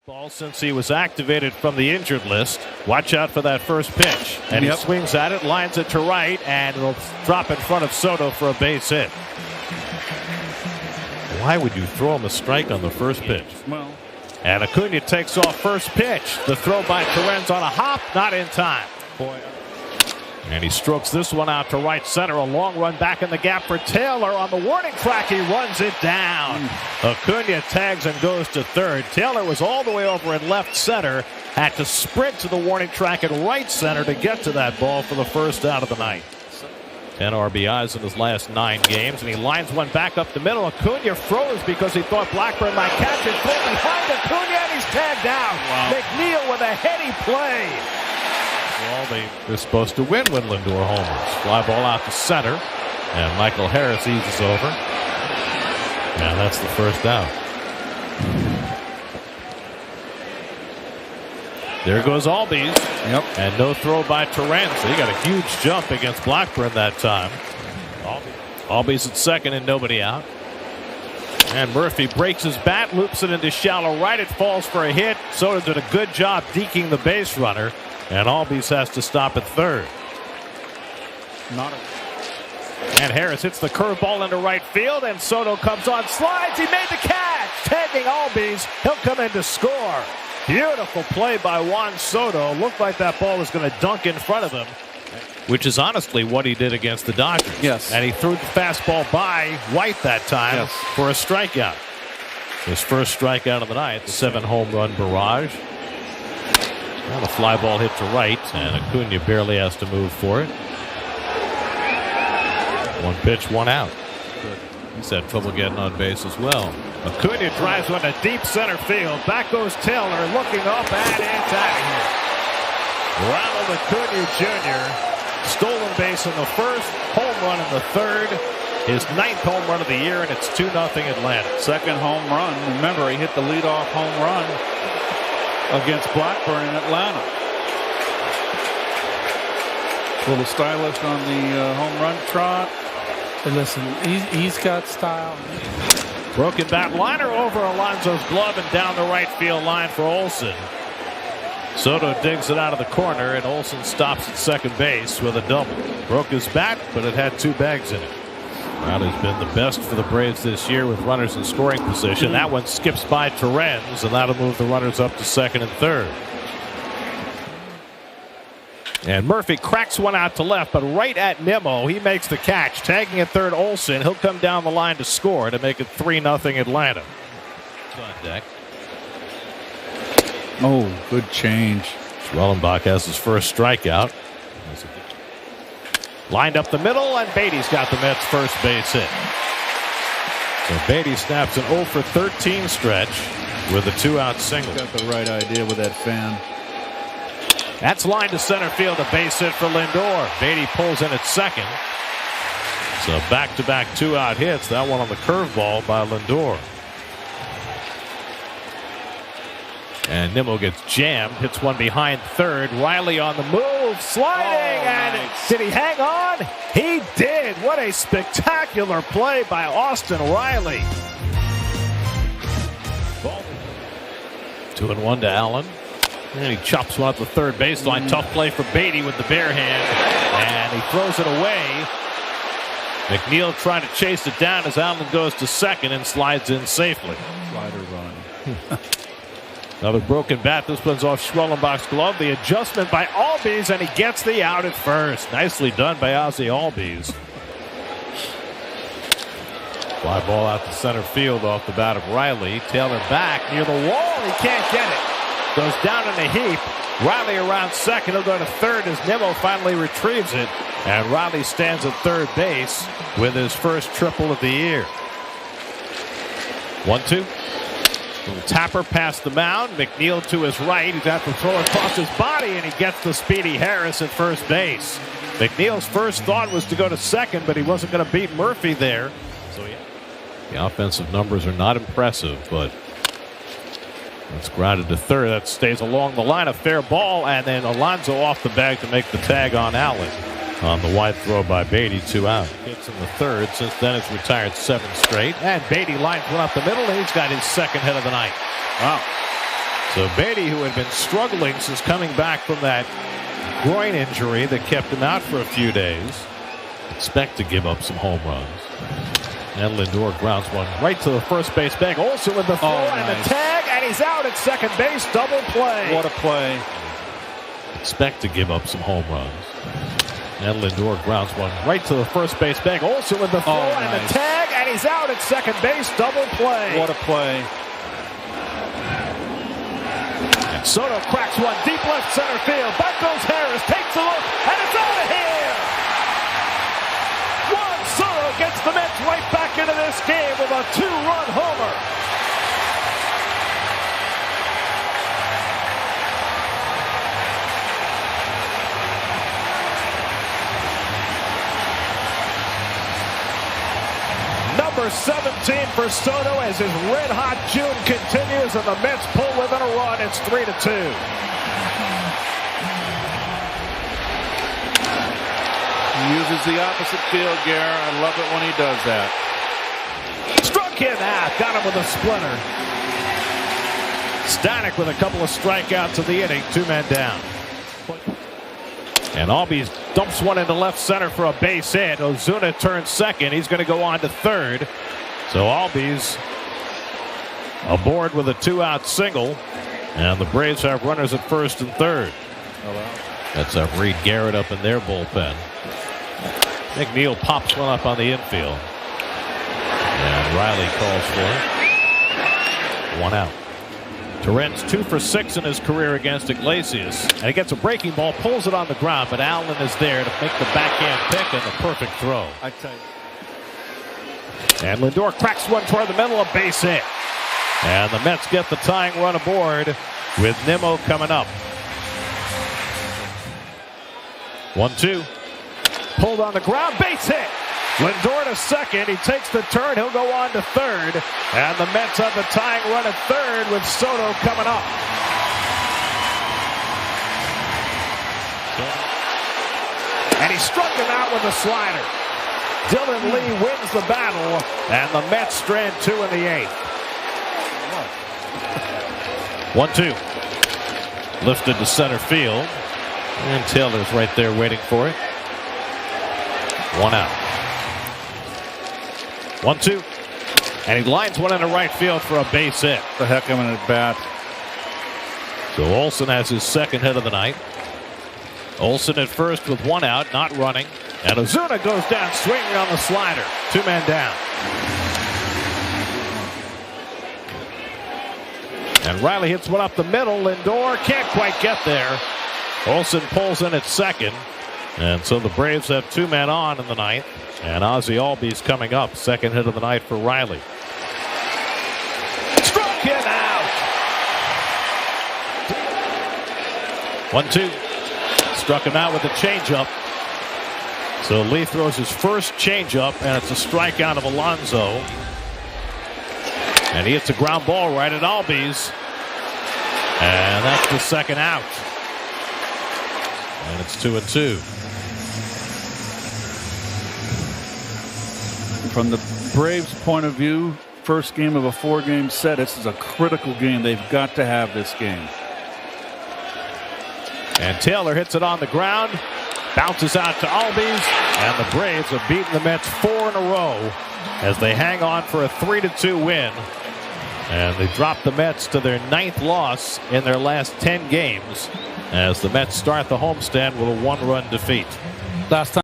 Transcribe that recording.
Ball since he was activated from the injured list. Watch out for that first pitch. And he swings at it, lines it to right, and it'll drop in front of Soto for a base hit. Why would you throw him a strike on the first pitch? Well, and Acuna takes off first pitch. The throw by Torrens on a hop, not in time. boy. And he strokes this one out to right center. A long run back in the gap for Taylor. On the warning track, he runs it down. Acuna tags and goes to third. Taylor was all the way over in left center. Had to sprint to the warning track in right center to get to that ball for the first out of the night. 10 RBIs in his last 9 games, and he lines one back up the middle. Acuna froze because he thought Blackburn might catch it. Throw behind Acuna, and he's tagged down. Wow. McNeil with a heady play. Well, they're supposed to win when Lindor homers. Fly ball out to center, and Michael Harris eases over. And that's the first out. There goes Albies. Yep. And no throw by Torrens. He got a huge jump against Blackburn that time. Albies at second and nobody out. And Murphy breaks his bat, loops it into shallow right. It falls for a hit. Soto did a good job deking the base runner. And Albies has to stop at third. And Harris hits the curveball into right field, and Soto comes on, slides. He made the catch, tagging Albies. He'll come in to score. Beautiful play by Juan Soto. Looked like that ball was going to dunk in front of him, which is honestly what he did against the Dodgers. Yes. And he threw the fastball by White that time for a strikeout. His first strikeout of the night, the 7-home run barrage. Well, the fly ball hit to right, and Acuna barely has to move for it. One pitch, one out. He's had trouble getting on base as well. Acuna drives one to deep center field. Back goes Taylor, looking up, and it's out of here. Ronald Acuna Jr. stolen base in the first, home run in the third. His 9th home run of the year, and it's 2-0 Atlanta. Second home run. Remember, he hit the leadoff home run against Blackburn in Atlanta. A little stylish on the home run trot. And listen, he's got style. Broken bat liner over Alonso's glove and down the right field line for Olsen. Soto digs it out of the corner, and Olsen stops at second base with a double. Broke his bat, but it had 2 bags in it. Riley's been the best for the Braves this year with runners in scoring position. That one skips by Torrens, and that'll move the runners up to second and third. And Murphy cracks one out to left, but right at Nimmo, he makes the catch. Tagging at third, Olsen. He'll come down the line to score to make it 3-0 Atlanta. On deck. Oh, good change. Schwellenbach has his first strikeout. Lined up the middle, and Beatty's got the Mets' first base hit. So Beatty snaps an 0 for 13 stretch with a 2-out single. Got the right idea with that fan. That's lined to center field, a base hit for Lindor. Beatty pulls in at second. So back-to-back 2-out hits. That one on the curveball by Lindor. And Nimmo gets jammed, hits one behind third. Riley on the move, sliding, and did he hang on? He did. What a spectacular play by Austin Riley. 2-1 to Allen. And he chops one up the third baseline. Tough play for Beatty with the bare hand. And he throws it away. McNeil trying to chase it down as Allen goes to second and slides in safely. Slider run. Another broken bat. This one's off Schwellenbach's glove. The adjustment by Albies, and he gets the out at first. Nicely done by Ozzie Albies. Fly ball out to center field off the bat of Riley. Taylor back near the wall. He can't get it. Goes down in a heap. Riley around second. He'll go to third as Nimmo finally retrieves it. And Riley stands at third base with his first triple of the year. 1-2. Little tapper past the mound. McNeil to his right. He's got to throw across his body, and he gets the speedy Harris at first base. McNeil's first thought was to go to second, but he wasn't going to beat Murphy there. So the offensive numbers are not impressive, but it's grounded to third. That stays along the line. A fair ball, and then Alonso off the bag to make the tag on Allen. On the wide throw by Beatty, 2 out. Hits in the third. Since then, it's retired 7 straight. And Beatty lines one up the middle, and he's got his second hit of the night. Wow. So Beatty, who had been struggling since coming back from that groin injury that kept him out for a few days, expect to give up some home runs. And Lindor grounds one right to the first base bag. Olsen with the throw and the tag, and he's out at second base. Double play. What a play. Expect to give up some home runs. And Lindor grounds one right to the first base bag. Olsen with the throw and the tag, and he's out at second base. Double play. What a play. And Soto cracks one deep left center field. Back goes Harris, takes a look, and it's out of here. Juan Soto gets the Mets right back into this game with a 2-run homer. Number 17 for Soto as his red-hot June continues, and the Mets pull within a run. It's 3-2. He uses the opposite field, Gare. I love it when he does that. Struck him out. Got him with a splinter. Stanek with a couple of strikeouts in the inning. 2 men down. And Albies dumps one into left center for a base hit. Ozuna turns second. He's going to go on to third. So Albies aboard with a 2-out single. And the Braves have runners at first and third. That's Reed Garrett up in their bullpen. McNeil pops one up on the infield. And Riley calls for it. 1 out. Torrens 2 for 6 in his career against Iglesias. And he gets a breaking ball, pulls it on the ground, but Allen is there to make the backhand pick and the perfect throw. I tell you. And Lindor cracks one toward the middle, a base hit. And the Mets get the tying run aboard with Nimmo coming up. 1-2. Pulled on the ground, base hit. Lindor to second. He takes the turn. He'll go on to third. And the Mets have the tying run at third with Soto coming up. And he struck him out with a slider. Dylan Lee wins the battle, and the Mets strand 2 in the 8th. 1-2. Lifted to center field. And Taylor's right there waiting for it. 1 out. 1-2. And he lines one into right field for a base hit. The heck of an at bat. So Olsen has his second hit of the night. Olsen at first with 1 out, not running. And Ozuna goes down swinging on the slider. 2 men down. And Riley hits one up the middle. Lindor can't quite get there. Olsen pulls in at second. And so the Braves have 2 men on in the 9th. And Ozzie Albies coming up. Second hit of the night for Riley. Struck him out. 1-2. Struck him out with a changeup. So Lee throws his first changeup, and it's a strikeout of Alonso. And he hits a ground ball right at Albies. And that's the second out. And it's 2-2. From the Braves' point of view, first game of a 4-game set. This is a critical game. They've got to have this game. And Taylor hits it on the ground. Bounces out to Albies. And the Braves have beaten the Mets 4 in a row as they hang on for a 3-2 win. And they drop the Mets to their 9th loss in their last 10 games as the Mets start the homestand with a 1-run defeat. Last time.